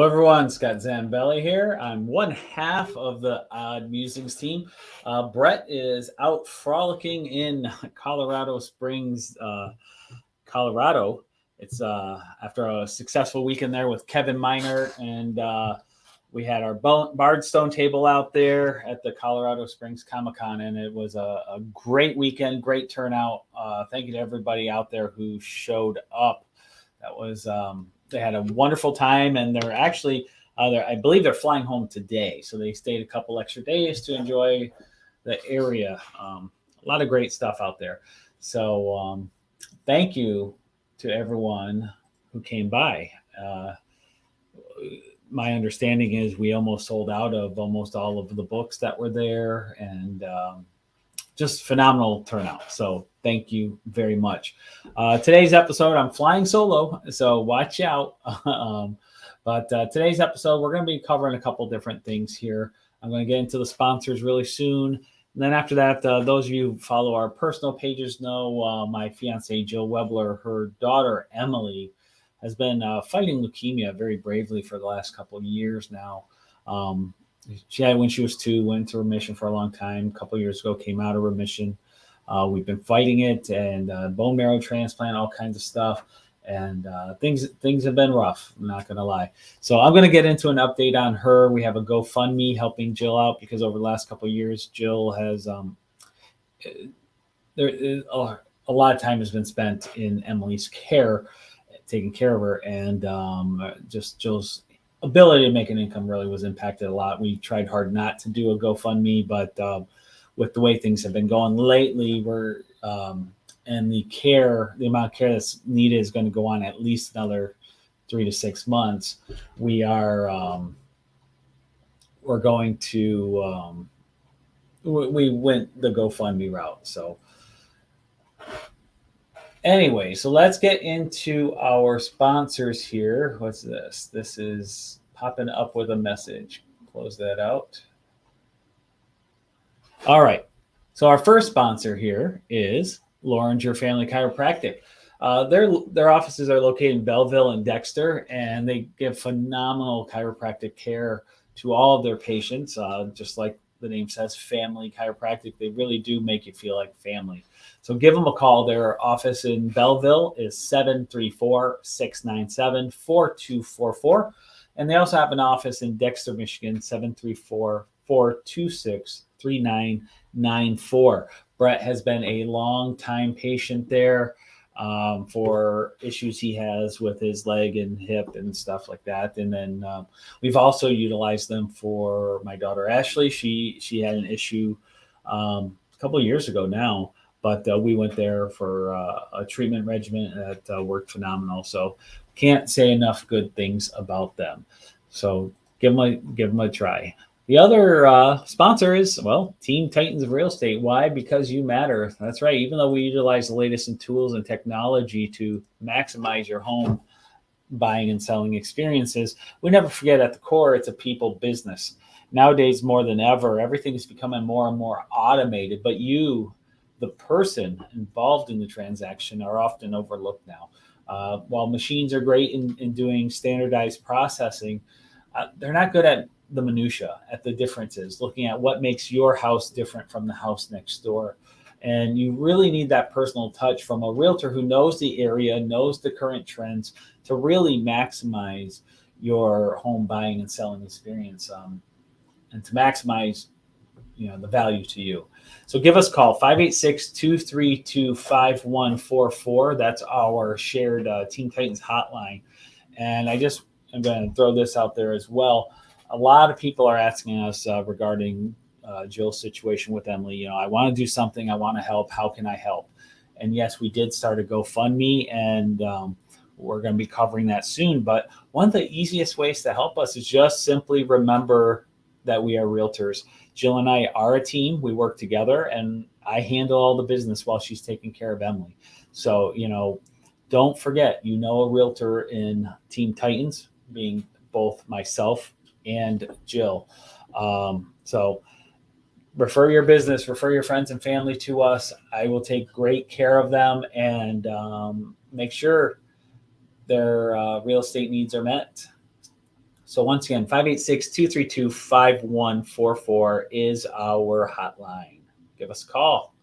Hello, everyone. Scott Zambelli here. I'm one half of the Odd Musings team. Brett is out frolicking in Colorado Springs, Colorado. It's after a successful weekend there with Kevin Miner, and we had our Bardstone table out there at the Colorado Springs Comic Con, and it was a great weekend, great turnout. Thank you to everybody out there who showed up. That was they had a wonderful time, and they're actually I believe they're flying home today, so they stayed a couple extra days to enjoy the area. A lot of great stuff out there. So thank you to everyone who came by. My understanding is we almost sold out of almost all of the books that were there, and just phenomenal turnout. So thank you very much. Today's episode, I'm flying solo, so watch out. But today's episode, we're going to be covering a couple different things here. I'm going to get into the sponsors really soon. And then after that, those of you who follow our personal pages know my fiance, Jill Webler, her daughter, Emily, has been fighting leukemia very bravely for the last couple of years now. She had when she was 2, went into remission for a long time. A couple of years ago, came out of remission. We've been fighting it, and bone marrow transplant, all kinds of stuff. And things have been rough, I'm not going to lie. So I'm going to get into an update on her. We have a GoFundMe helping Jill out because over the last couple of years, Jill has a lot of time has been spent in Emily's care, taking care of her, and just Jill's ability to make an income really was impacted a lot. We tried hard not to do a GoFundMe, but with the way things have been going lately, we're and the amount of care that's needed is going to go on at least another 3 to 6 months. We're going to we went the GoFundMe route. So anyway, so let's get into our sponsors here. What's this? This is popping up with a message. Close that out. All right. So our first sponsor here is Loringer Family Chiropractic. Their offices are located in Belleville and Dexter, and they give phenomenal chiropractic care to all of their patients. Just like the name says, family chiropractic. They really do make you feel like family. So give them a call. Their office in Belleville is 734-697-4244. And they also have an office in Dexter, Michigan, 734-426-3994. Brett has been a long-time patient there for issues he has with his leg and hip and stuff like that. And then we've also utilized them for my daughter, Ashley. She had an issue a couple of years ago now, but we went there for a treatment regimen that worked phenomenal. So can't say enough good things about them. So give them a try. The other sponsor is, well, Team Titans of Real Estate. Why? Because you matter. That's right. Even though we utilize the latest in tools and technology to maximize your home buying and selling experiences, we never forget at the core, it's a people business. Nowadays, more than ever, everything is becoming more and more automated, but you, the person involved in the transaction, are often overlooked now. While machines are great in doing standardized processing, they're not good at the minutia, at the differences, looking at what makes your house different from the house next door. And you really need that personal touch from a realtor who knows the area, knows the current trends to really maximize your home buying and selling experience, and to maximize the value to you. So give us a call, 586-232-5144. That's our shared Team Titans hotline. And I'm going to throw this out there as well. A lot of people are asking us regarding Jill's situation with Emily. I want to do something. I want to help. How can I help? And yes, we did start a GoFundMe, and we're going to be covering that soon. But one of the easiest ways to help us is just simply remember that we are realtors. Jill and I are a team. We work together, and I handle all the business while she's taking care of Emily. So, don't forget, a realtor in Team Titans, being both myself and Jill. So refer your business, refer your friends and family to us. I will take great care of them and make sure their real estate needs are met. So once again, 586-232-5144 is our hotline. Give us a call.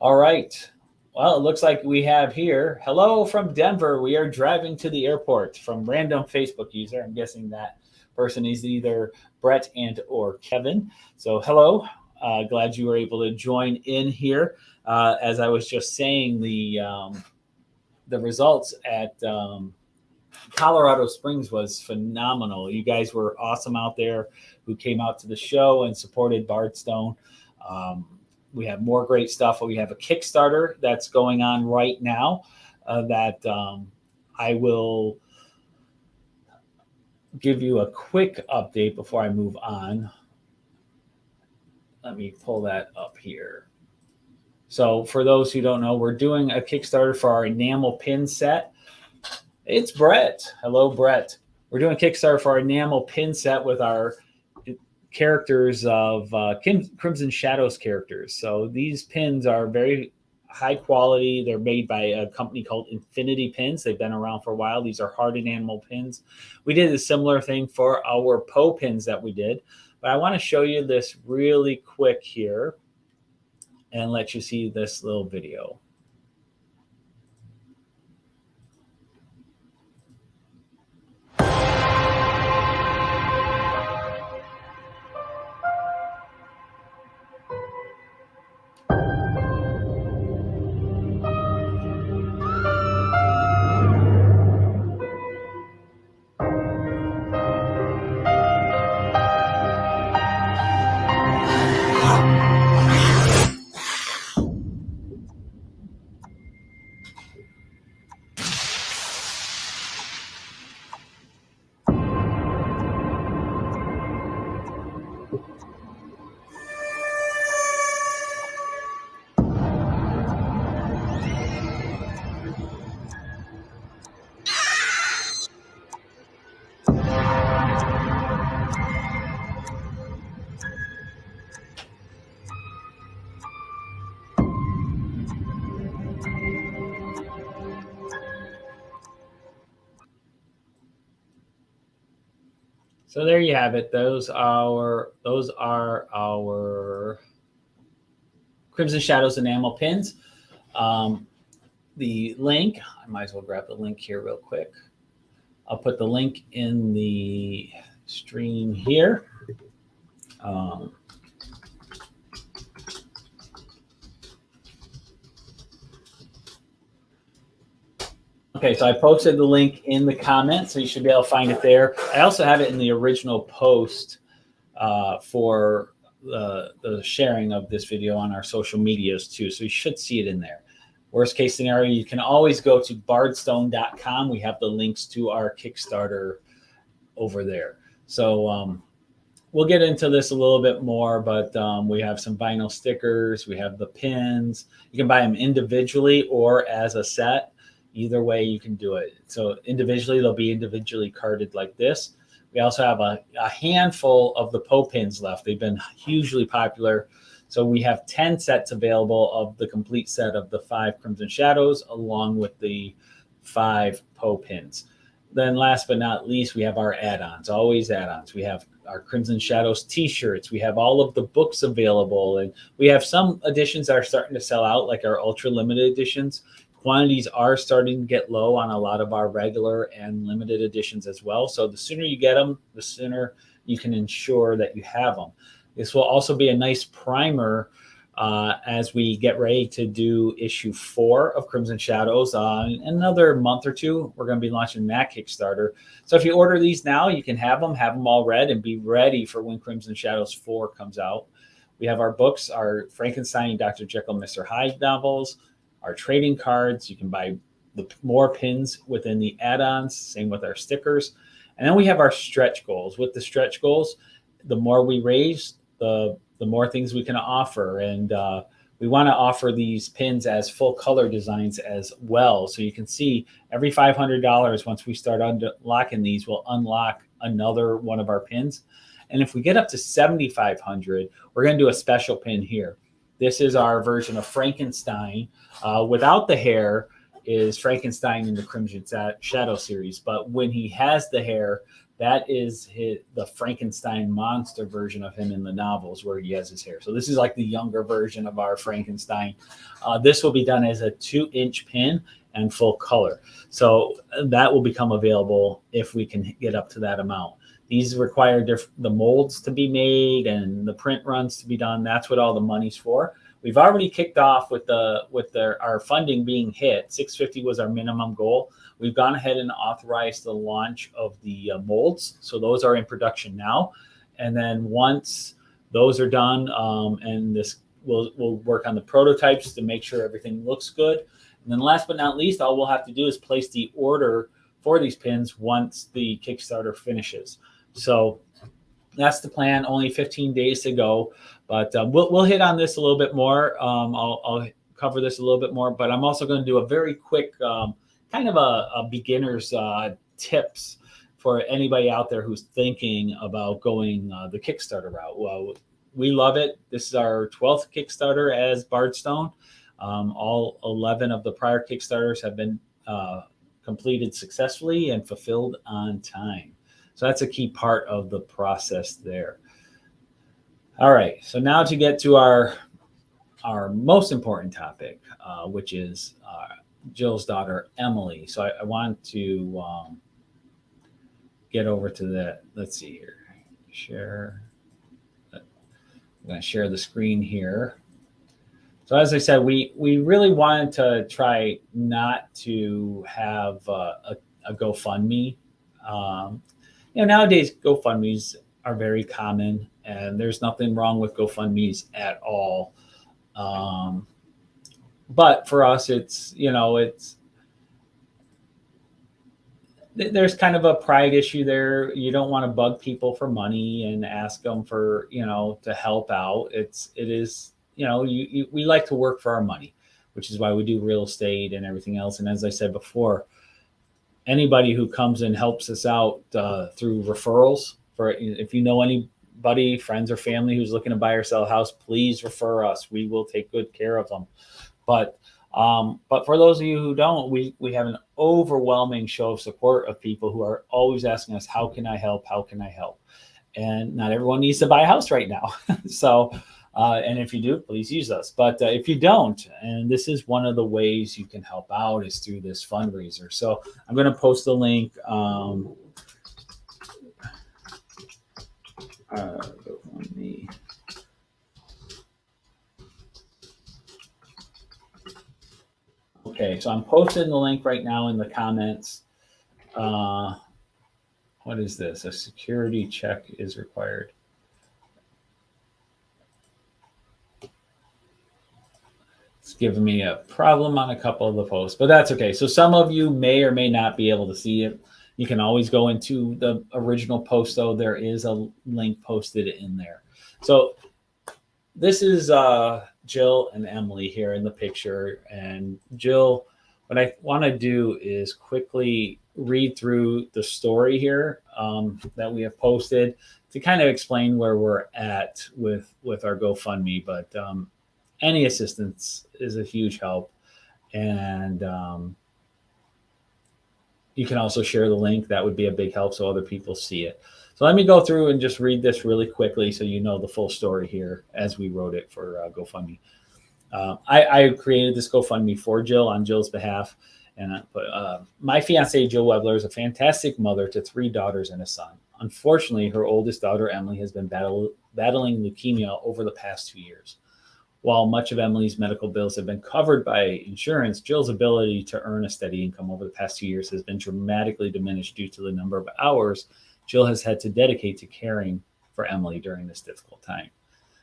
All right. Well, it looks like we have here, hello from Denver. We are driving to the airport from random Facebook user. I'm guessing that person is either Brett and or Kevin. So hello. Glad you were able to join in here. As I was just saying, the results at Colorado Springs was phenomenal. You guys were awesome out there who came out to the show and supported Bardstone. We have more great stuff. We have a Kickstarter that's going on right now that I will give you a quick update before I move on. Let me pull that up here. So for those who don't know, we're doing a Kickstarter for our enamel pin set. It's Brett. Hello, Brett. We're doing a Kickstarter for our enamel pin set with our characters of Crimson Shadows characters. So these pins are very high quality. They're made by a company called Infinity Pins. They've been around for a while. These are hardened enamel pins. We did a similar thing for our Poe pins that we did, but I want to show you this really quick here and let you see this little video. So there you have it. Those are our Crimson Shadows enamel pins. The link, I might as well grab the link here real quick. I'll put the link in the stream here. Okay, so I posted the link in the comments, so you should be able to find it there. I also have it in the original post for the sharing of this video on our social medias too, so you should see it in there. Worst case scenario, you can always go to bardstone.com. We have the links to our Kickstarter over there. So we'll get into this a little bit more, but we have some vinyl stickers. We have the pins. You can buy them individually or as a set. Either way you can do it. So individually, they'll be individually carded like this. We also have a handful of the Poe pins left. They've been hugely popular. So we have 10 sets available of the complete set of the 5 Crimson Shadows along with the 5 Poe pins. Then last but not least, we have our add-ons, always add-ons. We have our Crimson Shadows t-shirts. We have all of the books available. And we have some editions that are starting to sell out, like our ultra limited editions. Quantities are starting to get low on a lot of our regular and limited editions as well. So the sooner you get them, the sooner you can ensure that you have them. This will also be a nice primer as we get ready to do issue 4 of Crimson Shadows. In another month or two, we're going to be launching that Kickstarter. So if you order these now, you can have them all read and be ready for when Crimson Shadows 4 comes out. We have our books, our Frankenstein, Dr. Jekyll, Mr. Hyde novels, our trading cards. You can buy the more pins within the add-ons, same with our stickers. And then we have our stretch goals. With the stretch goals, the more we raise, the more things we can offer. And we want to offer these pins as full color designs as well. So you can see every $500, once we start unlocking these, we'll unlock another one of our pins. And if we get up to 7,500, we're going to do a special pin here. This is our version of Frankenstein. Without the hair is Frankenstein in the Crimson Shadow series. But when he has the hair, that is the Frankenstein monster version of him in the novels where he has his hair. So this is like the younger version of our Frankenstein. This will be done as a 2-inch pin and full color. So that will become available if we can get up to that amount. These require the molds to be made and the print runs to be done. That's what all the money's for. We've already kicked off with our funding being hit. 650 was our minimum goal. We've gone ahead and authorized the launch of the molds. So those are in production now. And then once those are done, and we'll work on the prototypes to make sure everything looks good. And then last but not least, all we'll have to do is place the order for these pins once the Kickstarter finishes. So that's the plan. Only 15 days to go, but we'll hit on this a little bit more. I'll cover this a little bit more, but I'm also going to do a very quick kind of a beginner's tips for anybody out there who's thinking about going the Kickstarter route. Well, we love it. This is our 12th Kickstarter as Bardstone. All 11 of the prior Kickstarters have been completed successfully and fulfilled on time. So that's a key part of the process there. All right, so now to get to our most important topic, which is Jill's daughter, Emily. So I want to get over to that. Let's see here. Share. I'm going to share the screen here. So as I said, we really wanted to try not to have a GoFundMe. Nowadays GoFundMes are very common, and there's nothing wrong with GoFundMes at all. But for us, there's kind of a pride issue there. You don't want to bug people for money and ask them for, to help out. We like to work for our money, which is why we do real estate and everything else. And as I said before, anybody who comes and helps us out through referrals, if you know anybody, friends or family who's looking to buy or sell a house, please refer us. We will take good care of them. But for those of you who don't, we have an overwhelming show of support of people who are always asking us, how can I help? How can I help? And not everyone needs to buy a house right now. So, and if you do, please use us. But if you don't, and this is one of the ways you can help out is through this fundraiser. So I'm going to post the link. GoFundMe. Okay, so I'm posting the link right now in the comments. What is this? A security check is required. It's giving me a problem on a couple of the posts, but that's okay. So some of you may or may not be able to see it. You can always go into the original post, though. There is a link posted in there. So this is Jill and Emily here in the picture. And Jill, what I want to do is quickly read through the story here that we have posted to kind of explain where we're at with our GoFundMe. But any assistance is a huge help. And you can also share the link. That would be a big help so other people see it. So let me go through and just read this really quickly so you know the full story here as we wrote it for GoFundMe. I created this GoFundMe for Jill on Jill's behalf. And my fiancée, Jill Webler, is a fantastic mother to 3 daughters and a son. Unfortunately, her oldest daughter, Emily, has been battling leukemia over the past 2 years. While much of Emily's medical bills have been covered by insurance, Jill's ability to earn a steady income over the past 2 years has been dramatically diminished due to the number of hours Jill has had to dedicate to caring for Emily during this difficult time.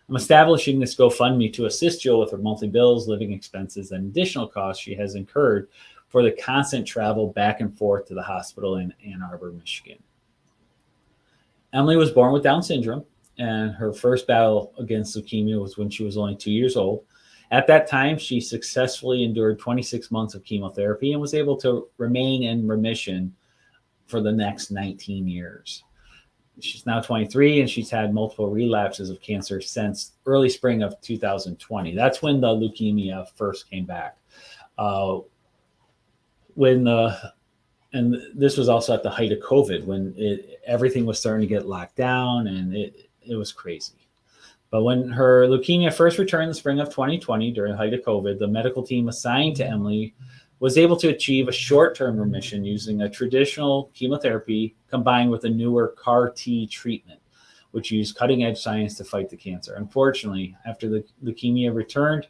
I'm establishing this GoFundMe to assist Jill with her monthly bills, living expenses, and additional costs she has incurred for the constant travel back and forth to the hospital in Ann Arbor, Michigan. Emily was born with Down syndrome, and her first battle against leukemia was when she was only 2 years old. At that time, she successfully endured 26 months of chemotherapy and was able to remain in remission for the next 19 years. She's now 23, and she's had multiple relapses of cancer since early spring of 2020. That's when the leukemia first came back. And and this was also at the height of COVID when everything was starting to get locked down, and it was crazy. But when her leukemia first returned in the spring of 2020 during the height of COVID, the medical team assigned to Emily was able to achieve a short-term remission using a traditional chemotherapy combined with a newer CAR T treatment, which used cutting-edge science to fight the cancer. Unfortunately, after the leukemia returned,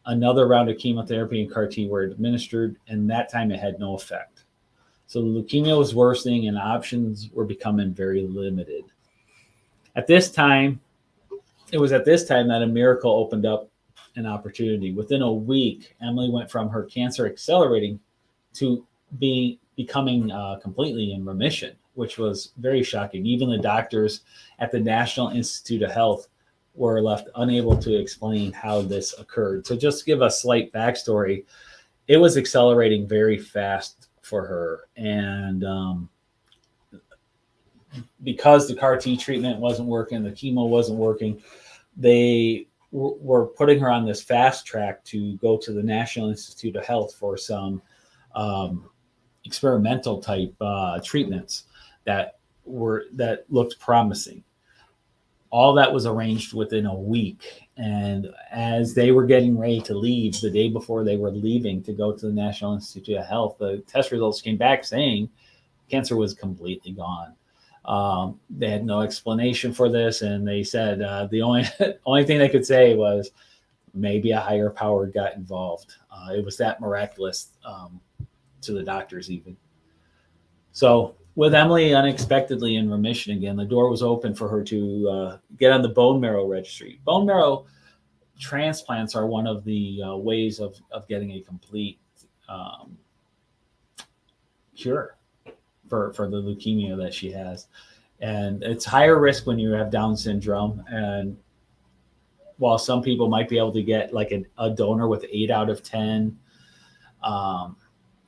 another round of chemotherapy and CAR T were administered, and that time it had no effect. So the leukemia was worsening and options were becoming very limited. At this time, it was at this time that a miracle opened up an opportunity. Within a week, Emily went from her cancer accelerating to becoming completely in remission, which was very shocking. Even the doctors at the National Institute of Health were left unable to explain how this occurred. So just to give a slight backstory, it was accelerating very fast for her. And because the CAR T treatment wasn't working, the chemo wasn't working, they were putting her on this fast track to go to the National Institute of Health for some experimental type treatments that looked promising. All that was arranged within a week. And as they were getting ready to leave, the day before they were leaving to go to the National Institute of Health, the test results came back saying cancer was completely gone. They had no explanation for this, and they said the only thing they could say was maybe a higher power got involved. It was that miraculous to the doctors even. So with Emily unexpectedly in remission again, the door was open for her to get on the bone marrow registry. Bone marrow transplants are one of the ways of getting a complete cure for the leukemia that she has. And it's higher risk when you have Down syndrome. And while some people might be able to get like a donor with 8 out of 10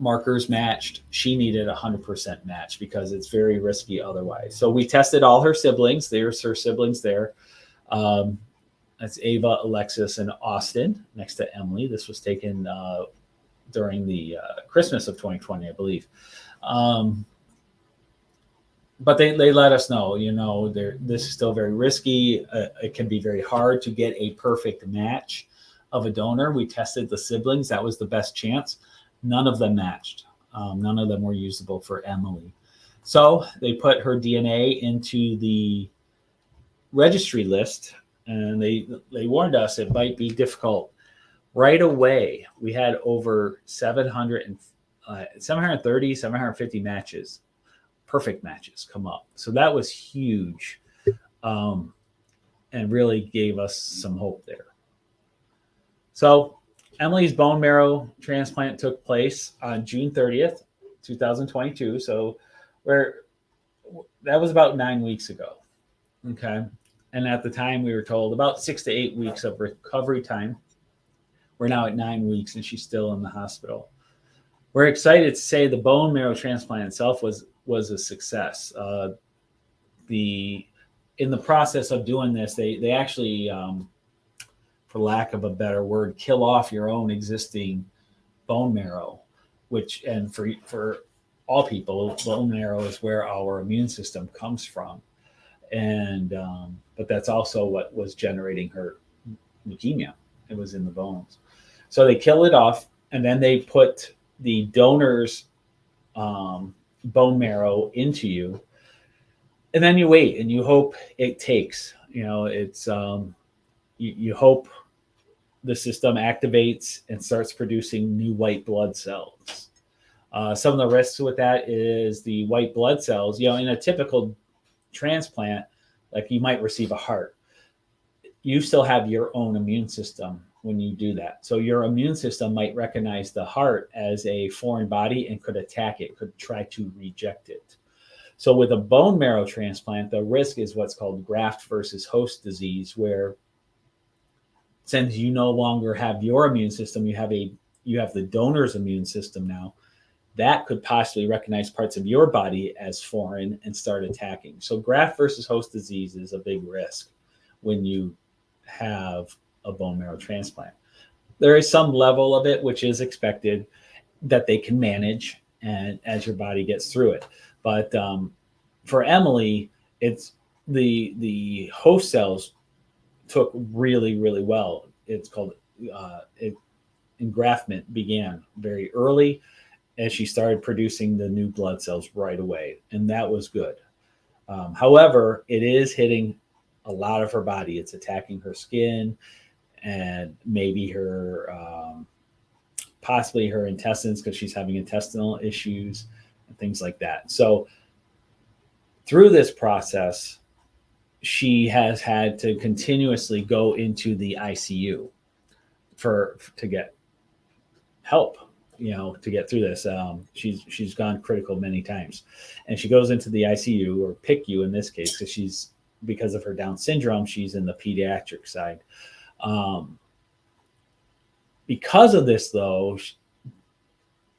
markers matched, she needed 100% match because it's very risky otherwise. So we tested all her siblings. There's her siblings there. That's Ava, Alexis, and Austin next to Emily. This was taken during the Christmas of 2020, I believe. But they let us know, this is still very risky. It can be very hard to get a perfect match of a donor. We tested the siblings. That was the best chance. None of them matched. None of them were usable for Emily. So they put her DNA into the registry list, and they warned us it might be difficult. Right away, we had over 730, 750 matches. Perfect matches come up. So that was huge and really gave us some hope there. So Emily's bone marrow transplant took place on June 30th, 2022. So that was about 9 weeks ago. Okay. And at the time we were told about 6 to 8 weeks of recovery time. We're now at 9 weeks and she's still in the hospital. We're excited to say the bone marrow transplant itself was a success. In the process of doing this, they actually, for lack of a better word, kill off your own existing bone marrow, and for all people, bone marrow is where our immune system comes from. And but that's also what was generating her leukemia. It was in the bones. So they kill it off, and then they put the donor's bone marrow into you, and then you wait and you hope it takes. It's you hope the system activates and starts producing new white blood cells. Some of the risks with that is the white blood cells. In a typical transplant, like you might receive a heart, you still have your own immune system when you do that. So your immune system might recognize the heart as a foreign body and could attack it, could try to reject it. So with a bone marrow transplant, the risk is what's called graft versus host disease, where since you no longer have your immune system, you have the donor's immune system now, that could possibly recognize parts of your body as foreign and start attacking. So graft versus host disease is a big risk when you have a bone marrow transplant. There is some level of it, which is expected, that they can manage. and as your body gets through it. But for Emily, it's the host cells took really well. It's called engraftment began very early as she started producing the new blood cells right away, and that was good. However, it is hitting a lot of her body. It's attacking her skin and maybe her possibly her intestines because she's having intestinal issues and things like that. So through this process, she has had to continuously go into the ICU to get help, to get through this. She's gone critical many times, and she goes into the ICU or PICU in this case because of her Down syndrome. She's in the pediatric side. Because of this, though,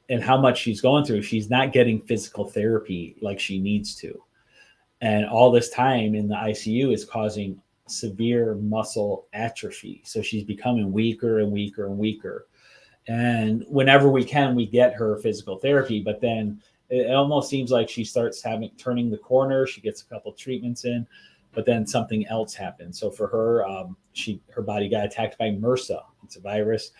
and how much she's going through, she's not getting physical therapy like she needs to. And all this time in the ICU is causing severe muscle atrophy. So she's becoming weaker and weaker and weaker. And whenever we can, we get her physical therapy, but then it almost seems like she starts turning the corner. She gets a couple treatments in, but then something else happens. So for her, her body got attacked by MRSA. It's a virus,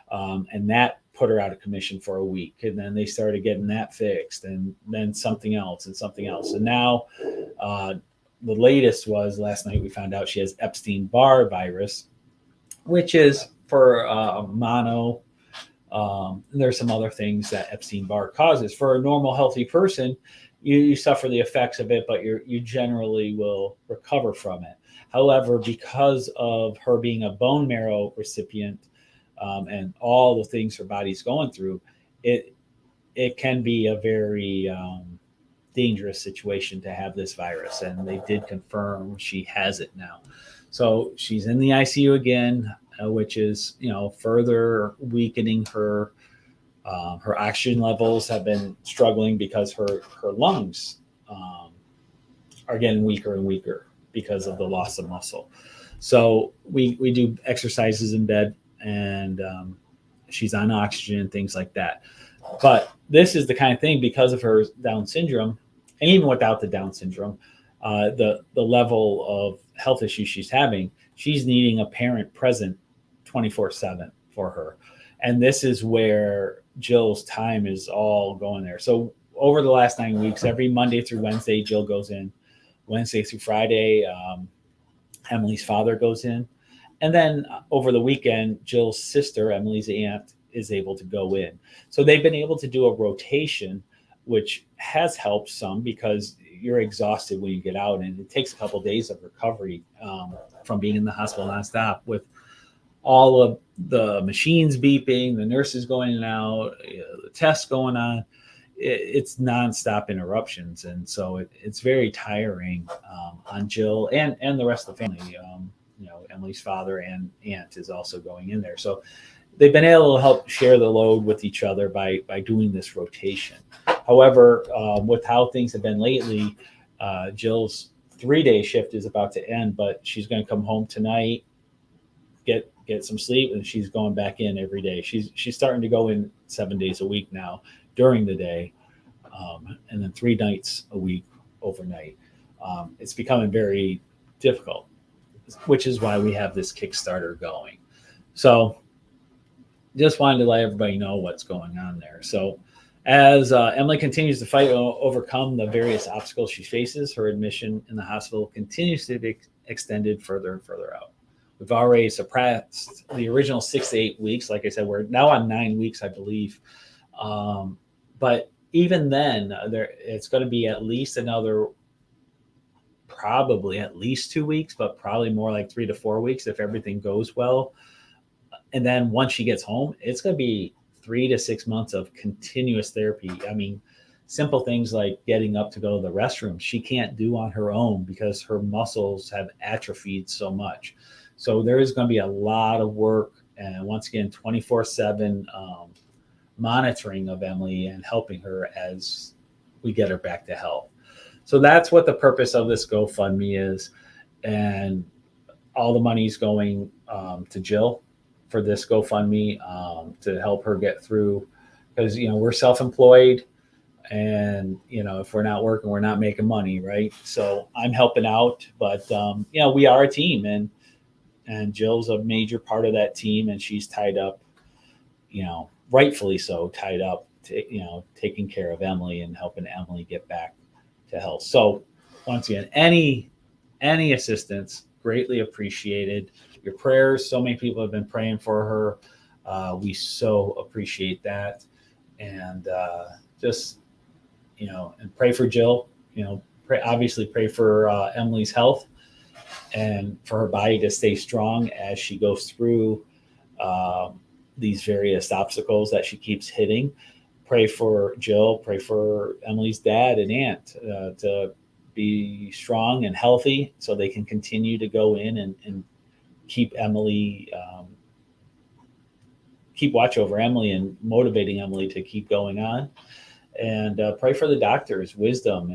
and that put her out of commission for a week. And then they started getting that fixed, and then something else and something else. And now the latest was last night we found out she has Epstein-Barr virus, which is for mono. There's some other things that Epstein-Barr causes. For a normal, healthy person, you suffer the effects of it, but you generally will recover from it. However, because of her being a bone marrow recipient and all the things her body's going through, it can be a very dangerous situation to have this virus. And they did confirm she has it now. So she's in the ICU again, which is, further weakening her. Her oxygen levels have been struggling because her lungs are getting weaker and weaker because of the loss of muscle. So we do exercises in bed, and she's on oxygen and things like that. But this is the kind of thing, because of her Down syndrome, and even without the Down syndrome, the level of health issues she's having, she's needing a parent present 24/7 for her. And this is where Jill's time is all going there. So over the last 9 weeks, every Monday through Wednesday, Jill goes in. Wednesday through Friday, Emily's father goes in. And then over the weekend, Jill's sister, Emily's aunt, is able to go in. So they've been able to do a rotation, which has helped some because you're exhausted when you get out, and it takes a couple of days of recovery from being in the hospital nonstop with all of the machines beeping, the nurses going in and out, the tests going on. It's nonstop interruptions. And so it's very tiring on Jill and the rest of the family. Emily's father and aunt is also going in there. So they've been able to help share the load with each other by doing this rotation. However, with how things have been lately, Jill's 3-day shift is about to end, but she's going to come home tonight, get some sleep, and she's going back in every day. She's starting to go in 7 days a week now during the day, and then 3 nights a week overnight. It's becoming very difficult, which is why we have this Kickstarter going. So just wanted to let everybody know what's going on there. So as Emily continues to fight and overcome the various obstacles she faces, her admission in the hospital continues to be extended further and further out. We've already surpassed the original 6 to 8 weeks. Like I said, we're now on 9 weeks, I believe. But even then, it's going to be at least another, probably at least 2 weeks, but probably more like 3 to 4 weeks if everything goes well. And then once she gets home, it's going to be 3 to 6 months of continuous therapy. I mean, simple things like getting up to go to the restroom, she can't do on her own because her muscles have atrophied so much. So there is going to be a lot of work, and once again, 24/7 monitoring of Emily and helping her as we get her back to health. So that's what the purpose of this GoFundMe is, and all the money's going to Jill for this GoFundMe to help her get through, because we're self-employed. And if we're not working, we're not making money, right? So I'm helping out, but we are a team, and Jill's a major part of that team, and she's tied up, rightfully so, tied up to, taking care of Emily and helping Emily get back to health. So once again, any assistance, greatly appreciated. Your prayers, so many people have been praying for her. We so appreciate that. And just, and pray for Jill, obviously pray for Emily's health and for her body to stay strong as she goes through these various obstacles that she keeps hitting. Pray for Jill, pray for Emily's dad and aunt to be strong and healthy so they can continue to go in and keep Emily, keep watch over Emily and motivating Emily to keep going on. And pray for the doctors' wisdom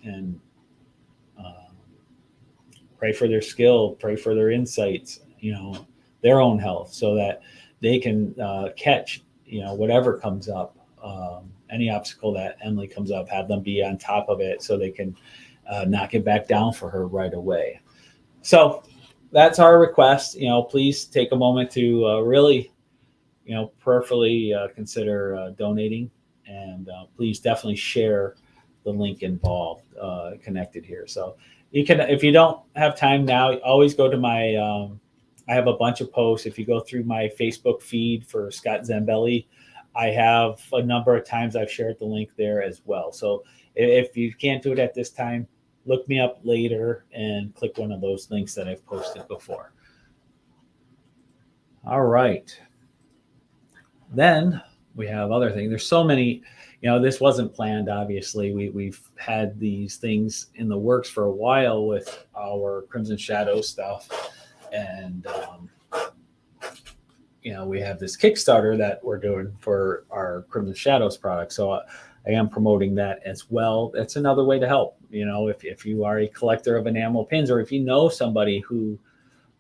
and pray for their skill, pray for their insights, their own health, so that they can catch, whatever comes up, any obstacle that Emily comes up, have them be on top of it so they can knock it back down for her right away. So that's our request. Please take a moment to really, prayerfully consider donating, and please definitely share the link involved, connected here. So you can, if you don't have time now, always go to my, I have a bunch of posts. If you go through my Facebook feed for Scott Zambelli, I have a number of times I've shared the link there as well. So if you can't do it at this time, look me up later and click one of those links that I've posted before. All right. Then we have other things. There's so many, this wasn't planned, obviously. We've had these things in the works for a while with our Crimson Shadow stuff. And, we have this Kickstarter that we're doing for our Crimson Shadows product. So I am promoting that as well. That's another way to help. If you are a collector of enamel pins, or if you know somebody who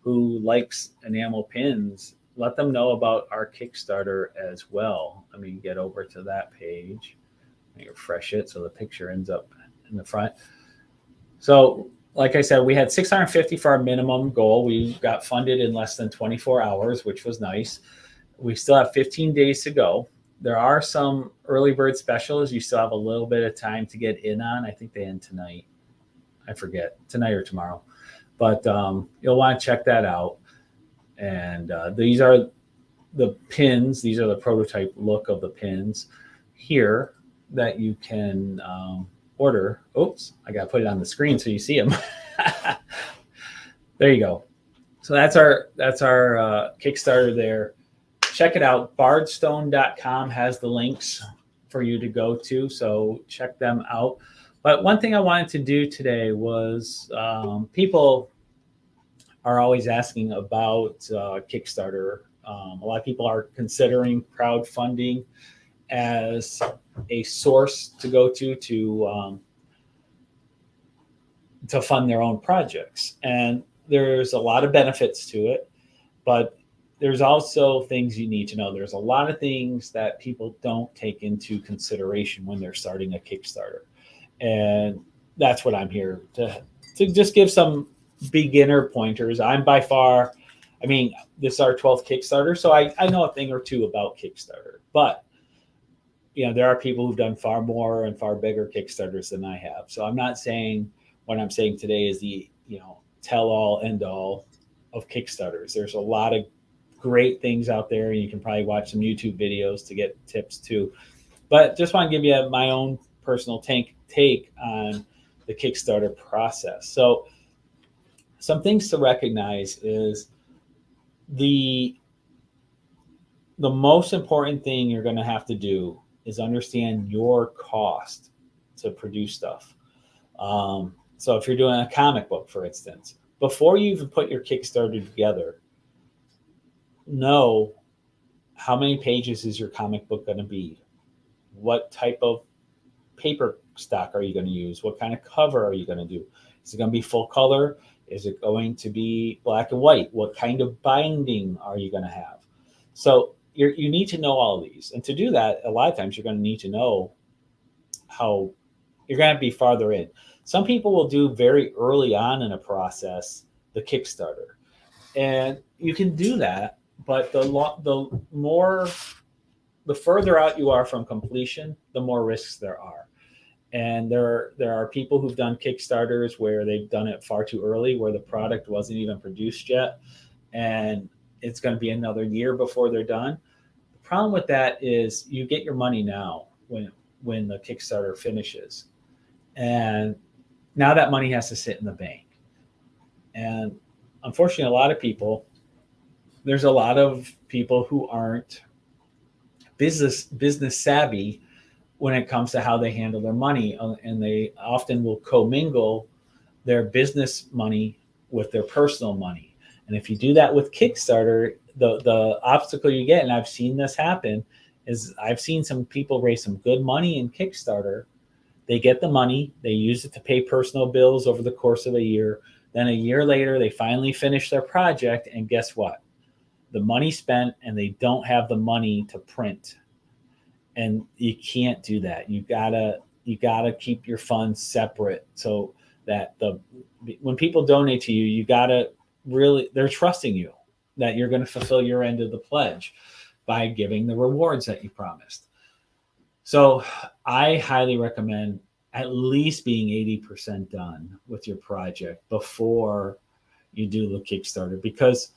likes enamel pins, let them know about our Kickstarter as well. Let me get over to that page. Let me refresh it so the picture ends up in the front. So, like I said, we had 650 for our minimum goal. We got funded in less than 24 hours, which was nice. We still have 15 days to go. There are some early bird specials you still have a little bit of time to get in on. I think they end tonight. I forget, tonight or tomorrow. But you'll want to check that out. And these are the pins. These are the prototype look of the pins here that you can order. Oops, I got to put it on the screen so you see them. There you go. So that's our Kickstarter there. Check it out. Bardstone.com has the links for you to go to, so check them out. But one thing I wanted to do today was people are always asking about Kickstarter. A lot of people are considering crowdfunding as a source to go to fund their own projects. And there's a lot of benefits to it, but there's also things you need to know. There's a lot of things that people don't take into consideration when they're starting a Kickstarter. And that's what I'm here to just give some beginner pointers. I'm by far, this is our 12th Kickstarter, so I know a thing or two about Kickstarter. But, there are people who've done far more and far bigger Kickstarters than I have. So I'm not saying what I'm saying today is the, tell all, end all of Kickstarters. There's a lot of great things out there, and you can probably watch some YouTube videos to get tips too. But just want to give you my own personal take on the Kickstarter process. So some things to recognize is the most important thing you're going to have to do is understand your cost to produce stuff. So if you're doing a comic book, for instance, before you even put your Kickstarter together, know how many pages is your comic book going to be? What type of paper stock are you going to use? What kind of cover are you going to do? Is it going to be full color? Is it going to be black and white? What kind of binding are you going to have? So you need to know all of these. And to do that, a lot of times you're going to need to know how you're going to be farther in. Some people will do very early on in a process the Kickstarter, and you can do that, but the further out you are from completion, the more risks there are. And there are people who've done Kickstarters where they've done it far too early, where the product wasn't even produced yet, and it's going to be another year before they're done. The problem with that is you get your money now when the Kickstarter finishes, and now that money has to sit in the bank. And unfortunately, there's a lot of people who aren't business savvy when it comes to how they handle their money, and they often will commingle their business money with their personal money. And if you do that with Kickstarter, the obstacle you get, and I've seen this happen, is I've seen some people raise some good money in Kickstarter. They get the money, they use it to pay personal bills over the course of a year. Then a year later, they finally finish their project, and guess what? The money spent, and they don't have the money to print. And you can't do that. You gotta keep your funds separate, so that when people donate to you, you gotta really, they're trusting you that you're going to fulfill your end of the pledge by giving the rewards that you promised. So I highly recommend at least being 80% done with your project before you do the Kickstarter, because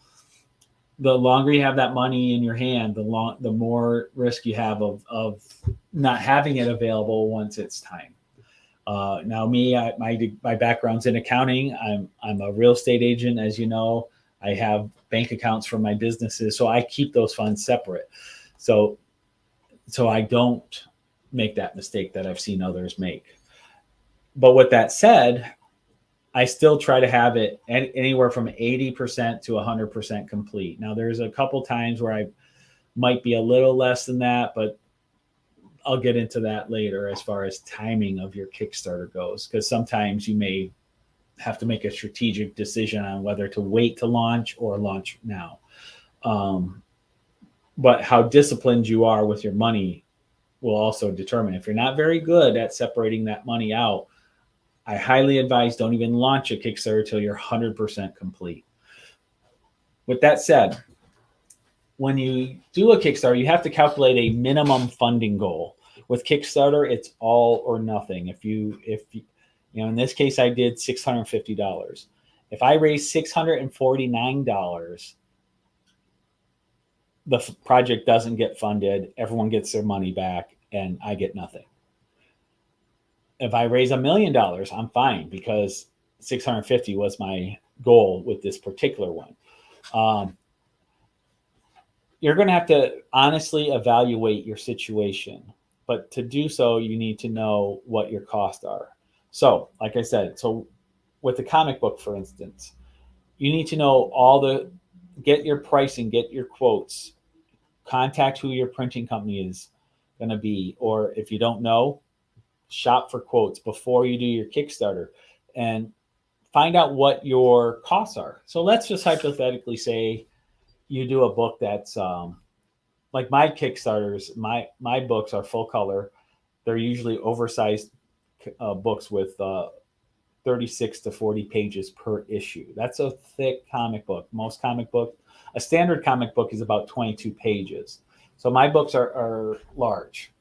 the longer you have that money in your hand, the more risk you have of not having it available once it's time. Now, my background's in accounting. I'm a real estate agent, as you know. I have bank accounts for my businesses, so I keep those funds separate. So I don't make that mistake that I've seen others make. But with that said, I still try to have it anywhere from 80% to 100% complete. Now, there's a couple times where I might be a little less than that, but I'll get into that later as far as timing of your Kickstarter goes, because sometimes you may have to make a strategic decision on whether to wait to launch or launch now. But how disciplined you are with your money will also determine. If you're not very good at separating that money out, I highly advise don't even launch a Kickstarter until you're 100% complete. With that said, when you do a Kickstarter, you have to calculate a minimum funding goal. With Kickstarter, it's all or nothing. If you in this case, I did $650. If I raise $649, the project doesn't get funded. Everyone gets their money back, and I get nothing. If I raise $1 million, I'm fine, because 650 was my goal with this particular one. You're going to have to honestly evaluate your situation, but to do so, you need to know what your costs are. So, like I said, with the comic book, for instance, you need to know get your pricing, get your quotes, contact who your printing company is going to be, or if you don't know, shop for quotes before you do your Kickstarter and find out what your costs are. So let's just hypothetically say you do a book that's like my Kickstarters, my books are full color. They're usually oversized books with 36 to 40 pages per issue. That's a thick comic book. A standard comic book is about 22 pages. So my books are large,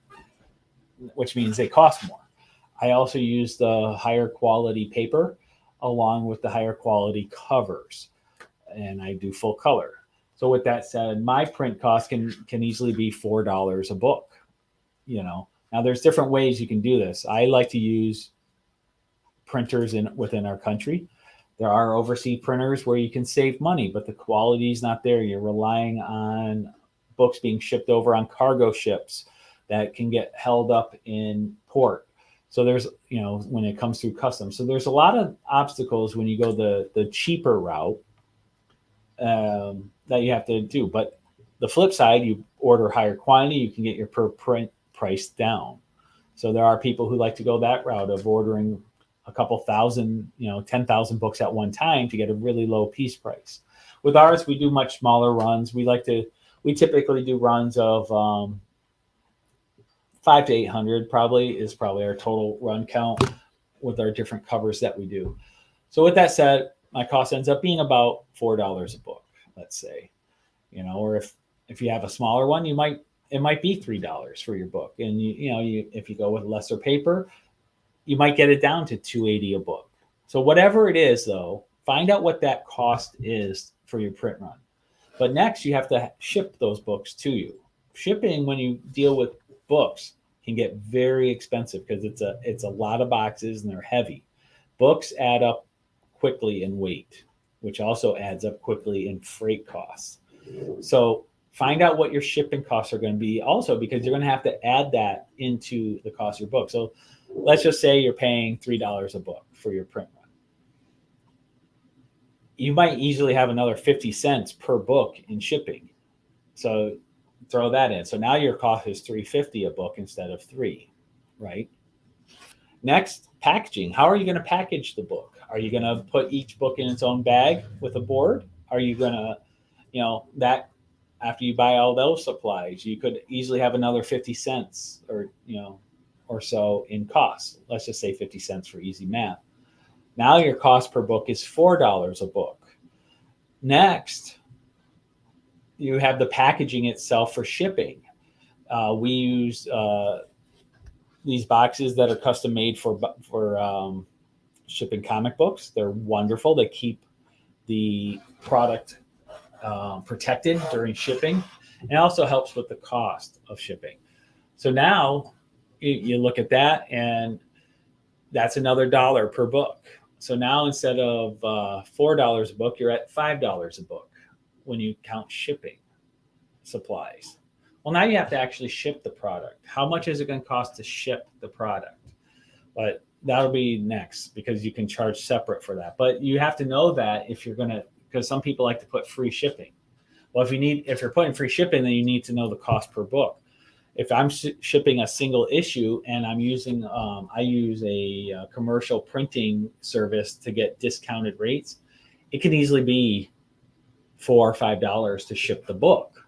which means they cost more. I also use the higher quality paper along with the higher quality covers, and I do full color. So with that said, my print cost can easily be $4 a book. Now there's different ways you can do this. I like to use printers within our country. There are overseas printers where you can save money, but the quality is not there. You're relying on books being shipped over on cargo ships that can get held up in port. So there's, when it comes through customs. So there's a lot of obstacles when you go the cheaper route that you have to do. But the flip side, you order higher quantity, you can get your per print price down. So there are people who like to go that route of ordering a couple thousand, 10,000 books at one time to get a really low piece price. With ours, we do much smaller runs. We typically do runs of 5 to 800 probably is probably our total run count with our different covers that we do. So with that said, my cost ends up being about $4 a book, let's say, or if you have a smaller one, it might be $3 for your book. And if you go with lesser paper, you might get it down to $2.80 a book. So whatever it is though, find out what that cost is for your print run. But next you have to ship those books to you. Shipping when you deal with books can get very expensive because it's a lot of boxes and they're heavy. Books add up quickly in weight, which also adds up quickly in freight costs. So find out what your shipping costs are going to be also, because you're going to have to add that into the cost of your book. So let's just say you're paying $3 a book for your print run. You might easily have another 50 cents per book in shipping. So throw that in. So now your cost is $3.50 a book instead of $3, right? Next, packaging. How are you going to package the book? Are you going to put each book in its own bag with a board? Are you going to, that after you buy all those supplies, you could easily have another 50 cents or so in cost. Let's just say 50 cents for easy math. Now your cost per book is $4 a book. Next, you have the packaging itself for shipping. We use these boxes that are custom made for shipping comic books. They're wonderful. They keep the product protected during shipping, and it also helps with the cost of shipping. So now you look at that, and that's another $1 per book. So now instead of $4 a book, you're at $5 a book when you count shipping supplies. Well, now you have to actually ship the product. How much is it going to cost to ship the product? But that'll be next, because you can charge separate for that. But you have to know that if you're going to, because some people like to put free shipping. Well, if you're putting free shipping, then you need to know the cost per book. If I'm shipping a single issue and I'm using, I use a commercial printing service to get discounted rates, it can easily be $4 or $5 to ship the book.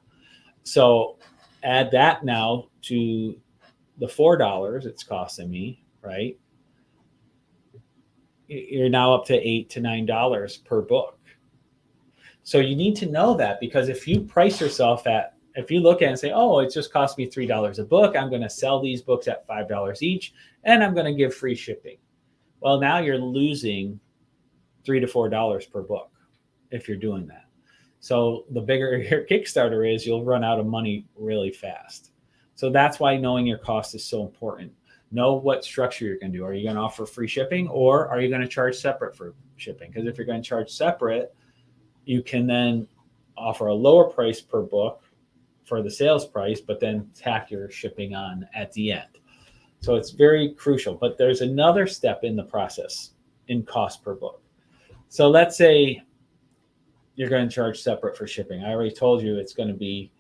So add that now to the $4 it's costing me, right? You're now up to $8 to $9 per book. So you need to know that, because if you price yourself if you look at it and say, oh, it just cost me $3 a book, I'm going to sell these books at $5 each, and I'm going to give free shipping. Well, now you're losing $3 to $4 per book if you're doing that. So the bigger your Kickstarter is, you'll run out of money really fast. So that's why knowing your cost is so important. Know what structure you're going to do. Are you going to offer free shipping, or are you going to charge separate for shipping? Because if you're going to charge separate, you can then offer a lower price per book for the sales price, but then tack your shipping on at the end. So it's very crucial. But there's another step in the process in cost per book. So let's say you're going to charge separate for shipping. I already told you it's going to be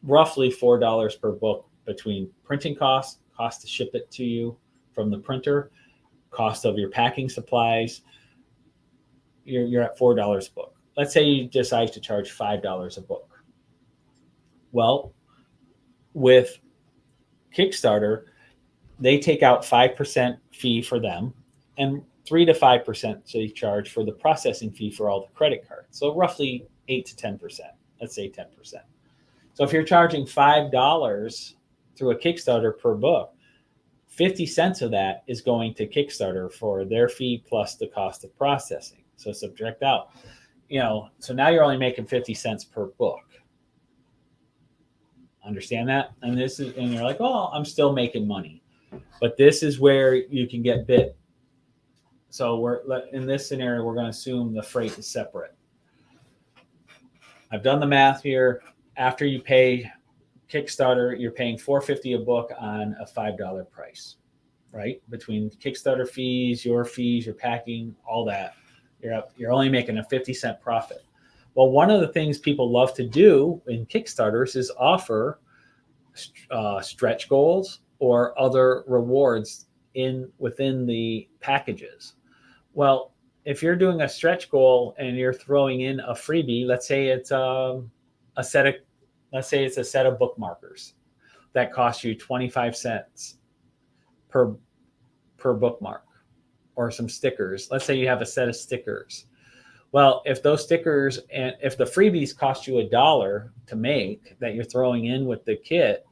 roughly $4 per book between printing costs, cost to ship it to you from the printer, cost of your packing supplies. You're at $4 a book. Let's say you decide to charge $5 a book. Well, with Kickstarter, they take out 5% fee for them and 3 to 5% they charge for the processing fee for all the credit cards. So roughly 8 to 10%. Let's say 10%. So if you're charging $5 through a Kickstarter per book, 50 cents of that is going to Kickstarter for their fee plus the cost of processing. So subtract out, so now you're only making 50 cents per book. Understand that? And you're like, oh, I'm still making money. But this is where you can get bit. So in this scenario, we're going to assume the freight is separate. I've done the math here. After you pay Kickstarter, you're paying $4.50 a book on a $5 price, right? Between Kickstarter fees, your packing, all that, you're only making a 50-cent profit. Well, one of the things people love to do in Kickstarters is offer stretch goals or other rewards within the packages. Well, if you're doing a stretch goal and you're throwing in a freebie, let's say it's a set of bookmarkers. that costs you 25 cents per bookmark, or some stickers. Let's say you have a set of stickers. Well, if those stickers, and if the freebies cost you $1 to make that you're throwing in with the kit,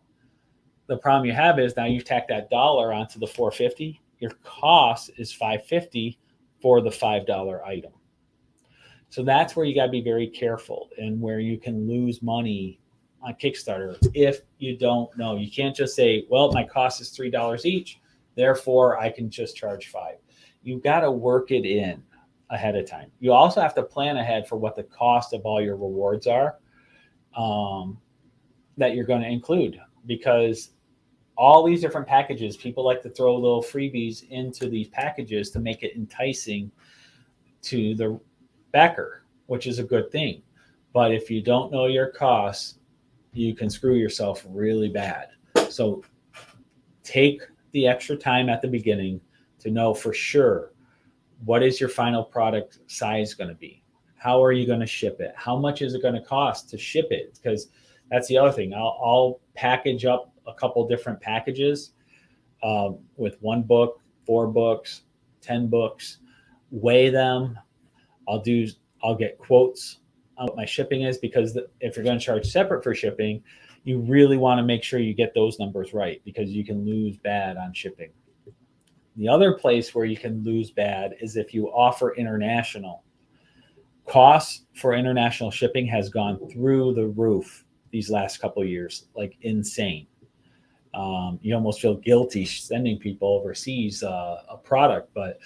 the problem you have is now you've tacked that dollar onto the $4.50. Your cost is $5.50 for the $5 item. So that's where you got to be very careful, and where you can lose money on Kickstarter if you don't know. You can't just say, well, my cost is $3 each, therefore I can just charge $5. You've got to work it in ahead of time. You also have to plan ahead for what the cost of all your rewards are, that you're going to include, because all these different packages, people like to throw little freebies into these packages to make it enticing to the backer, which is a good thing. But if you don't know your costs, you can screw yourself really bad. So take the extra time at the beginning to know for sure, what is your final product size going to be? How are you going to ship it? How much is it going to cost to ship it? Because that's the other thing. I'll package up a couple different packages with 1 book, 4 books, 10 books, weigh them. I'll get quotes on what my shipping is, because if you're going to charge separate for shipping, you really want to make sure you get those numbers right, because you can lose bad on shipping. The other place where you can lose bad is if you offer international. Costs for international shipping has gone through the roof these last couple of years, like insane. You almost feel guilty sending people overseas a product, but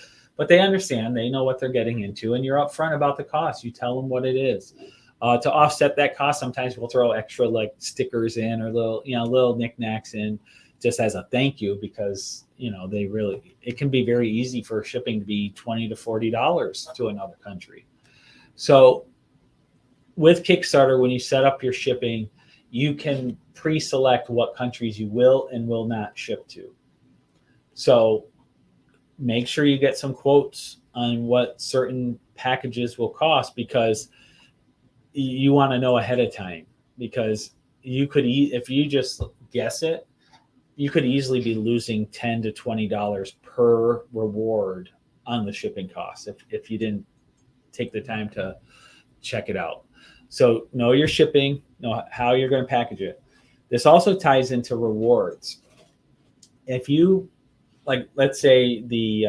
they understand, they know what they're getting into, and you're upfront about the cost. You tell them what it is. To offset that cost, sometimes we'll throw extra like stickers in, or little knickknacks in, just as a thank you, because it can be very easy for shipping to be $20 to $40 to another country. So with Kickstarter, when you set up your shipping, you can pre-select what countries you will and will not ship to. So make sure you get some quotes on what certain packages will cost, because you want to know ahead of time, because you could, if you just guess it, you could easily be losing $10 to $20 per reward on the shipping costs if you didn't take the time to check it out. So know your shipping, know how you're going to package it. This also ties into rewards. If you, like, let's say the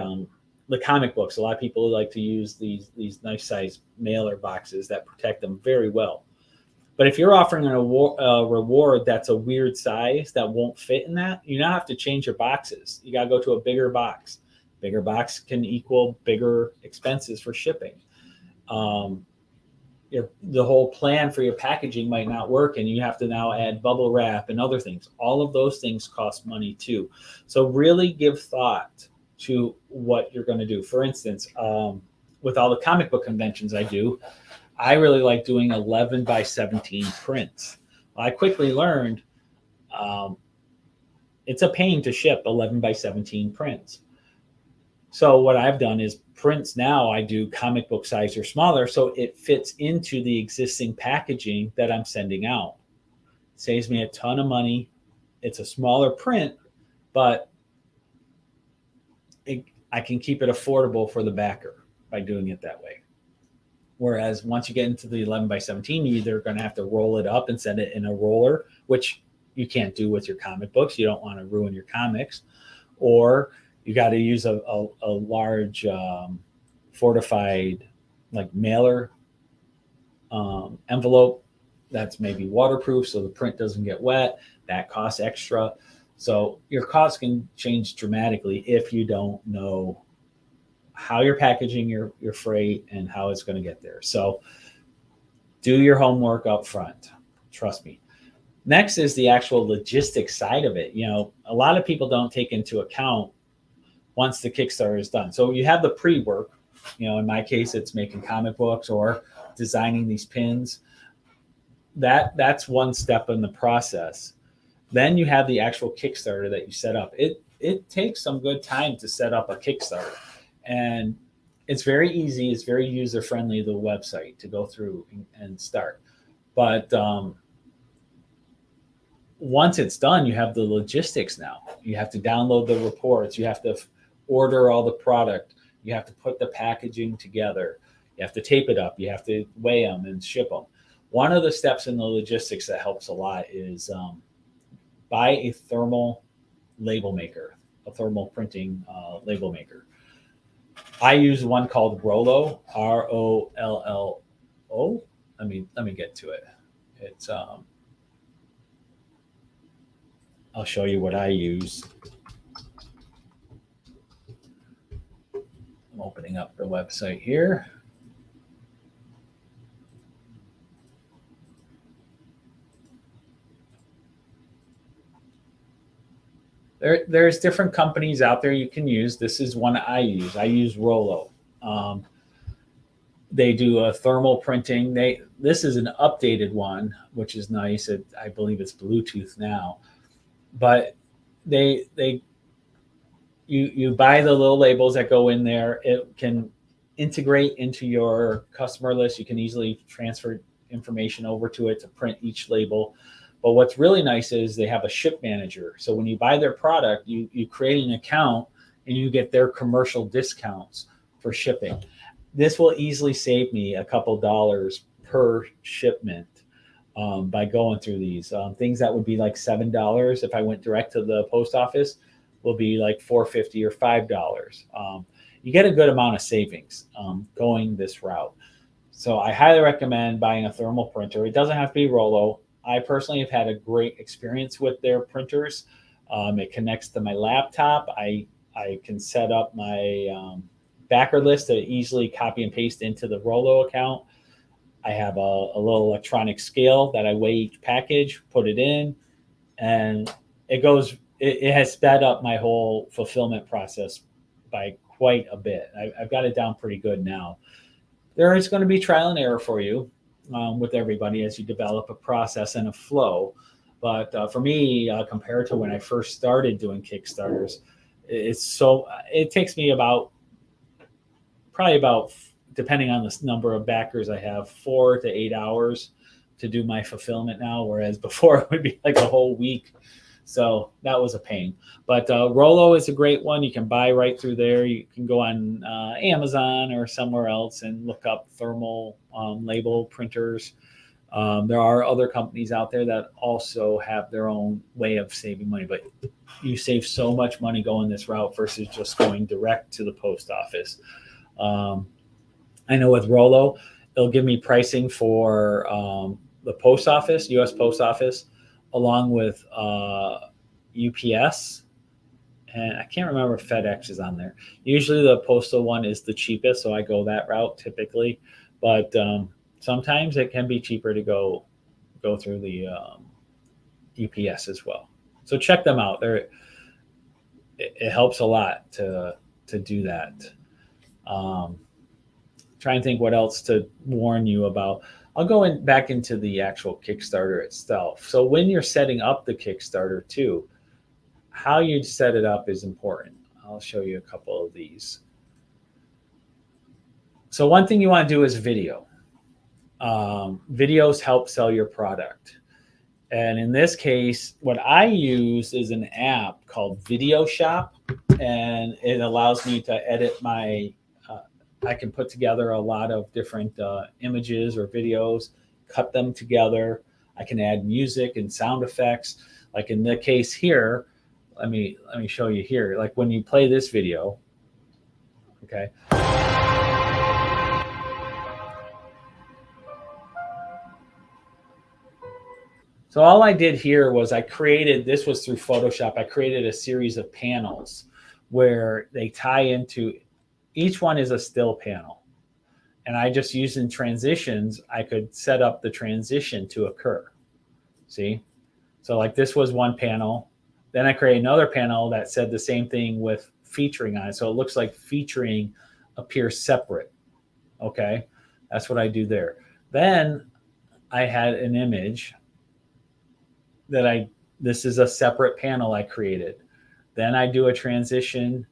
comic books, a lot of people like to use these nice size mailer boxes that protect them very well. But if you're offering a reward that's a weird size that won't fit in that, you now have to change your boxes. You got to go to a bigger box. Bigger box can equal bigger expenses for shipping. The whole plan for your packaging might not work, and you have to now add bubble wrap and other things. All of those things cost money too. So really give thought to what you're going to do. For instance, with all the comic book conventions I do, I really like doing 11 by 17 prints. Well, I quickly learned it's a pain to ship 11 by 17 prints. So what I've done is prints now I do comic book size or smaller, so it fits into the existing packaging that I'm sending out. Saves me a ton of money. It's a smaller print, but I can keep it affordable for the backer by doing it that way. Whereas once you get into the 11 by 17, you're either going to have to roll it up and send it in a roller, which you can't do with your comic books. You don't want to ruin your comics. Or you got to use a large fortified like mailer envelope that's maybe waterproof so the print doesn't get wet. That costs extra. So your costs can change dramatically if you don't know how you're packaging your freight and how it's going to get there. So do your homework up front. Trust me. Next is the actual logistics side of it. A lot of people don't take into account once the Kickstarter is done. So you have the pre-work. In my case, it's making comic books or designing these pins. That's one step in the process. Then you have the actual Kickstarter that you set up. It takes some good time to set up a Kickstarter. And it's very easy. It's very user-friendly, the website, to go through and start. But once it's done, you have the logistics now. You have to download the reports. You have to order all the product. You have to put the packaging together. You have to tape it up. You have to weigh them and ship them. One of the steps in the logistics that helps a lot is buy a thermal label maker, a thermal printing label maker. I use one called Rollo, ROLLO. Let me get to it. It's I'll show you what I use. I'm opening up the website here. There's different companies out there you can use. This is one I use. I use Rollo. They do a thermal printing. This is an updated one, which is nice. I believe it's Bluetooth now, but you buy the little labels that go in there. It can integrate into your customer list. You can easily transfer information over to it to print each label. But what's really nice is they have a ship manager. So when you buy their product, you create an account and you get their commercial discounts for shipping. This will easily save me a couple dollars per shipment by going through these. Things that would be like $7 if I went direct to the post office will be like $4.50 or $5. You get a good amount of savings going this route. So I highly recommend buying a thermal printer. It doesn't have to be Rollo. I personally have had a great experience with their printers. It connects to my laptop. I can set up my backer list to easily copy and paste into the Rollo account. I have a little electronic scale that I weigh each package, put it in, and it has sped up my whole fulfillment process by quite a bit. I've got it down pretty good now. There is going to be trial and error for you with everybody as you develop a process and a flow. But for me, compared to when I first started doing Kickstarters, it takes me probably about, depending on the number of backers I have, 4 to 8 hours to do my fulfillment now, whereas before it would be like a whole week. So that was a pain. But Rollo is a great one. You can buy right through there. You can go on Amazon or somewhere else and look up thermal label printers. There are other companies out there that also have their own way of saving money, but you save so much money going this route versus just going direct to the post office. I know with Rollo, it'll give me pricing for the post office, U.S. Post Office, along with UPS, and I can't remember if FedEx is on there. Usually the postal one is the cheapest, so I go that route typically. But sometimes it can be cheaper to go through the UPS as well. So check them out. It helps a lot to do that. Try and think what else to warn you about. I'll go back into the actual Kickstarter itself. So when you're setting up the Kickstarter too, how you set it up is important. I'll show you a couple of these. So one thing you want to do is video. Videos help sell your product. And in this case, what I use is an app called Video Shop, and it allows me to edit I can put together a lot of different images or videos, cut them together. I can add music and sound effects. Like in the case here, let me show you here. Like when you play this video, okay. So all I did here was this was through Photoshop. I created a series of panels where they tie into, each one is a still panel. And I just using transitions, I could set up the transition to occur. See? So like this was one panel. Then I create another panel that said the same thing with featuring on it. So it looks like featuring appears separate. Okay? That's what I do there. Then I had an image this is a separate panel I created. Then I do a transition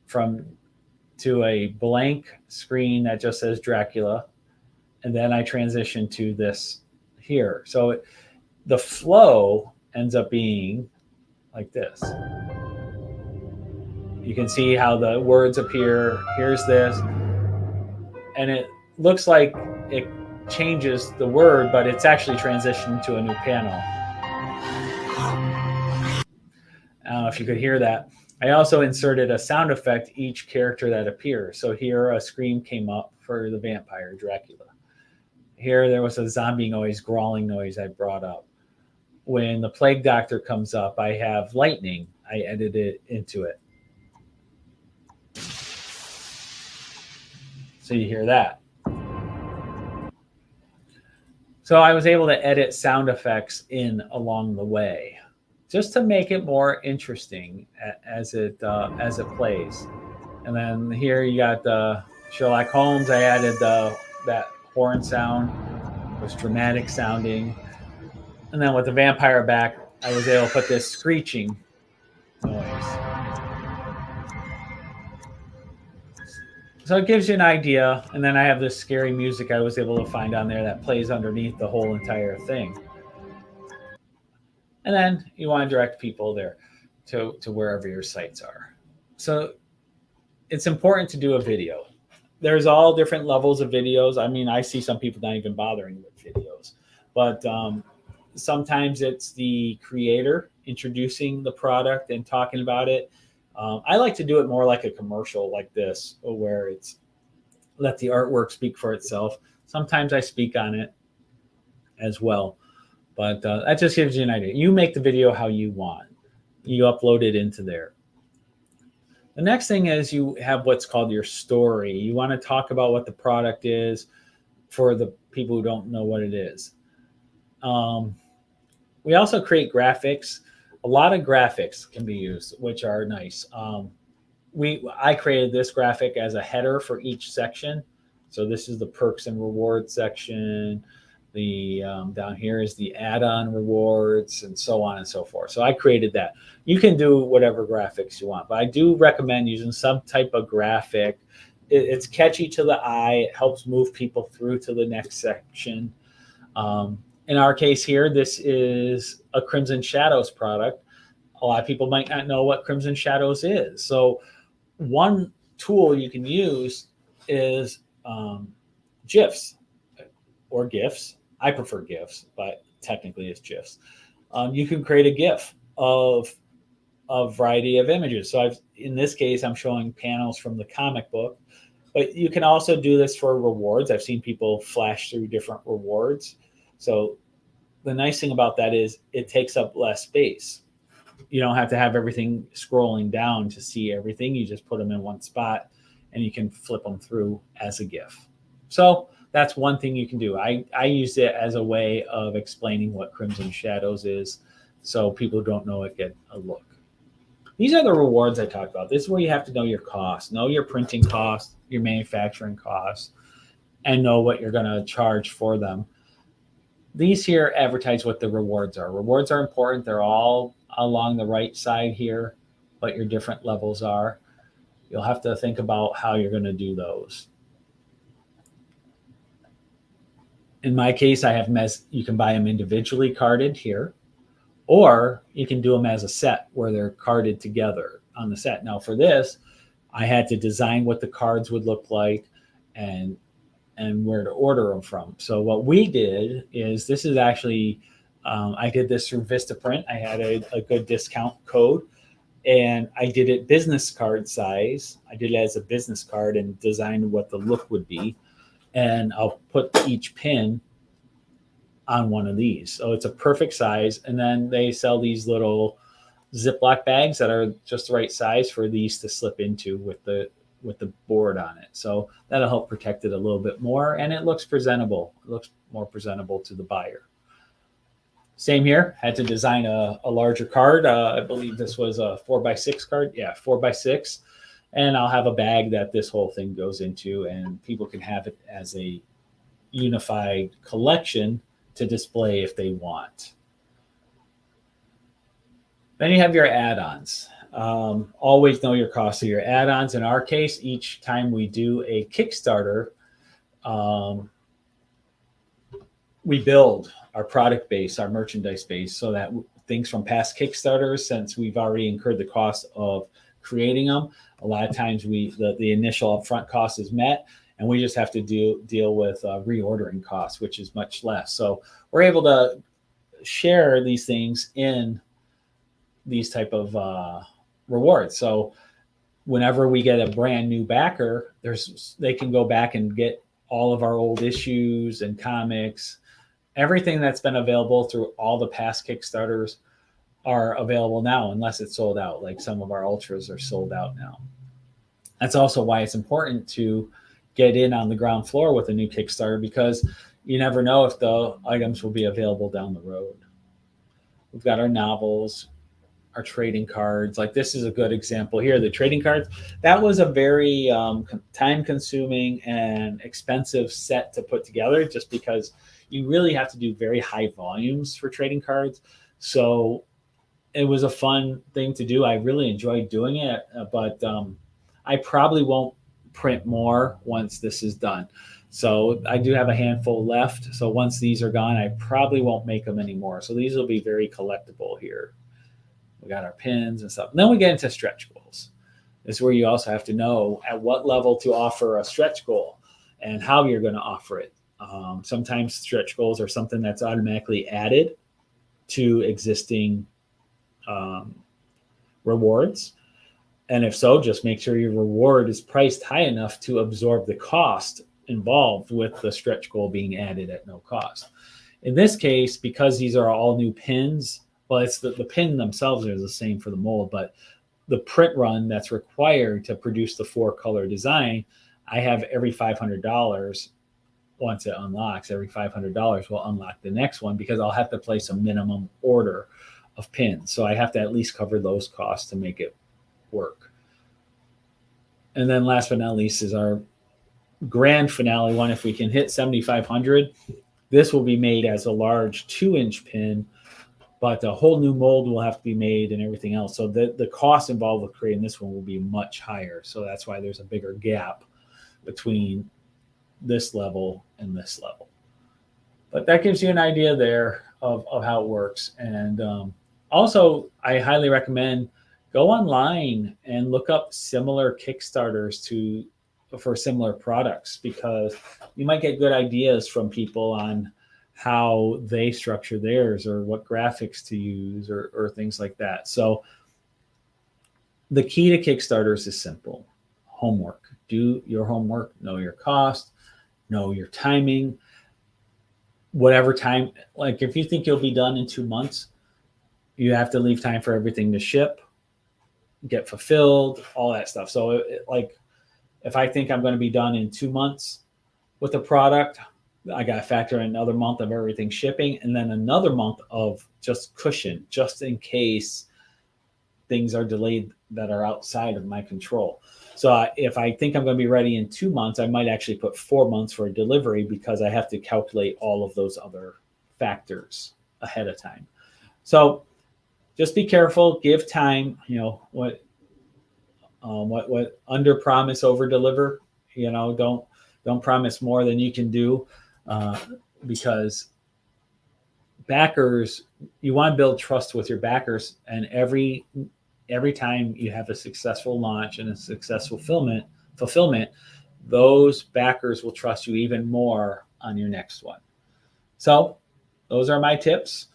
to a blank screen that just says Dracula. And then I transition to this here. So the flow ends up being like this. You can see how the words appear. Here's this. And it looks like it changes the word, but it's actually transitioned to a new panel. I don't know if you could hear that. I also inserted a sound effect each character that appears. So here a scream came up for the vampire Dracula. Here there was a zombie noise, growling noise I brought up. When the plague doctor comes up, I have lightning. I edited it into it. So you hear that. So I was able to edit sound effects in along the way, just to make it more interesting as it plays. And then here you got the Sherlock Holmes. I added that horn sound. It was dramatic sounding. And then with the vampire back, I was able to put this screeching noise. So it gives you an idea. And then I have this scary music I was able to find on there that plays underneath the whole entire thing. And then you want to direct people there to wherever your sites are. So it's important to do a video. There's all different levels of videos. I mean, I see some people not even bothering with videos, but sometimes it's the creator introducing the product and talking about it. I like to do it more like a commercial like this, where it's let the artwork speak for itself. Sometimes I speak on it as well, but that just gives you an idea. You make the video how you want. You upload it into there. The next thing is you have what's called your story. You want to talk about what the product is for the people who don't know what it is. We also create graphics. A lot of graphics can be used, which are nice. I created this graphic as a header for each section. So this is the perks and rewards section. The down here is the add-on rewards, and so on and so forth. So I created that. You can do whatever graphics you want, but I do recommend using some type of graphic. It's catchy to the eye. It helps move people through to the next section. In our case here, this is a Crimson Shadows product. A lot of people might not know what Crimson Shadows is. So one tool you can use is GIFs or GIFs. I prefer GIFs, but technically it's GIFs. You can create a GIF of a variety of images. So in this case, I'm showing panels from the comic book, but you can also do this for rewards. I've seen people flash through different rewards. So the nice thing about that is it takes up less space. You don't have to have everything scrolling down to see everything. You just put them in one spot and you can flip them through as a GIF. So that's one thing you can do. I use it as a way of explaining what Crimson Shadows is, so people who don't know it get a look. These are the rewards I talked about. This is where you have to know your costs, know your printing costs, your manufacturing costs, and know what you're going to charge for them. These here advertise what the rewards are. Rewards are important. They're all along the right side here, what your different levels are. You'll have to think about how you're going to do those. In my case, I have them as, you can buy them individually carded here, or you can do them as a set where they're carded together on the set. Now for this, I had to design what the cards would look like and where to order them from. So what we did is, this is actually, I did this through Vistaprint. I had a good discount code, and I did it business card size. I did it as a business card and designed what the look would be. And I'll put each pin on one of these. So it's a perfect size. And then they sell these little Ziploc bags that are just the right size for these to slip into with the board on it. So that'll help protect it a little bit more, and it looks presentable. It looks more presentable to the buyer. Same here, had to design a larger card. I believe this was a 4x6 card. Yeah, 4x6. And I'll have a bag that this whole thing goes into, and people can have it as a unified collection to display if they want. Then you have your add-ons. Always know your cost of your add-ons. In our case, each time we do a Kickstarter, we build our product base, our merchandise base, so that things from past Kickstarters, since we've already incurred the cost of creating them. A lot of times the initial upfront cost is met, and we just have to deal with reordering costs, which is much less. So we're able to share these things in these type of rewards. So whenever we get a brand new backer, they can go back and get all of our old issues and comics. Everything that's been available through all the past Kickstarters are available now, unless it's sold out. Like some of our ultras are sold out now. That's also why it's important to get in on the ground floor with a new Kickstarter, because you never know if the items will be available down the road. We've got our novels, our trading cards. Like this is a good example here. The trading cards, that was a very time consuming and expensive set to put together, just because you really have to do very high volumes for trading cards. So it was a fun thing to do. I really enjoyed doing it, but I probably won't print more once this is done. So I do have a handful left. So once these are gone, I probably won't make them anymore. So these will be very collectible here. We got our pins and stuff. And then we get into stretch goals. This is where you also have to know at what level to offer a stretch goal and how you're going to offer it. Sometimes stretch goals are something that's automatically added to existing rewards. And if so, just make sure your reward is priced high enough to absorb the cost involved with the stretch goal being added at no cost. In this case, because these are all new pins, well, it's the pin themselves are the same for the mold, but the print run that's required to produce the 4-color design, I have every $500. Once it unlocks, every $500 will unlock the next one, because I'll have to place a minimum order of pins. So I have to at least cover those costs to make it work. And then last but not least is our grand finale one. If we can hit 7,500, this will be made as a large 2-inch pin, but a whole new mold will have to be made and everything else. So the cost involved with creating this one will be much higher. So that's why there's a bigger gap between this level and this level. But that gives you an idea there of how it works. And also, I highly recommend go online and look up similar Kickstarters for similar products, because you might get good ideas from people on how they structure theirs or what graphics to use or things like that. So the key to Kickstarters is simple. Homework. Do your homework, know your cost, know your timing, whatever time. Like if you think you'll be done in 2 months, you have to leave time for everything to ship, get fulfilled, all that stuff. So like if I think I'm going to be done in 2 months with a product, I got to factor in another month of everything shipping, and then another month of just cushion, just in case things are delayed that are outside of my control. So if I think I'm going to be ready in 2 months, I might actually put 4 months for a delivery, because I have to calculate all of those other factors ahead of time. So just be careful, give time, what under promise, over deliver, don't promise more than you can do, because backers, you want to build trust with your backers, and every time you have a successful launch and a successful fulfillment, those backers will trust you even more on your next one. So those are my tips.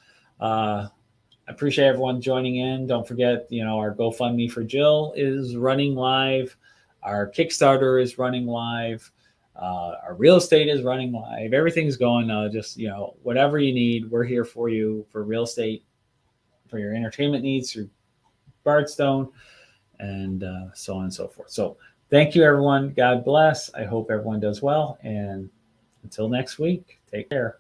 I appreciate everyone joining in. Don't forget, our GoFundMe for Jill is running live. Our Kickstarter is running live. Our real estate is running live. Everything's going. Just, whatever you need, we're here for you for real estate, for your entertainment needs through Bardstone, and so on and so forth. So thank you, everyone. God bless. I hope everyone does well. And until next week, take care.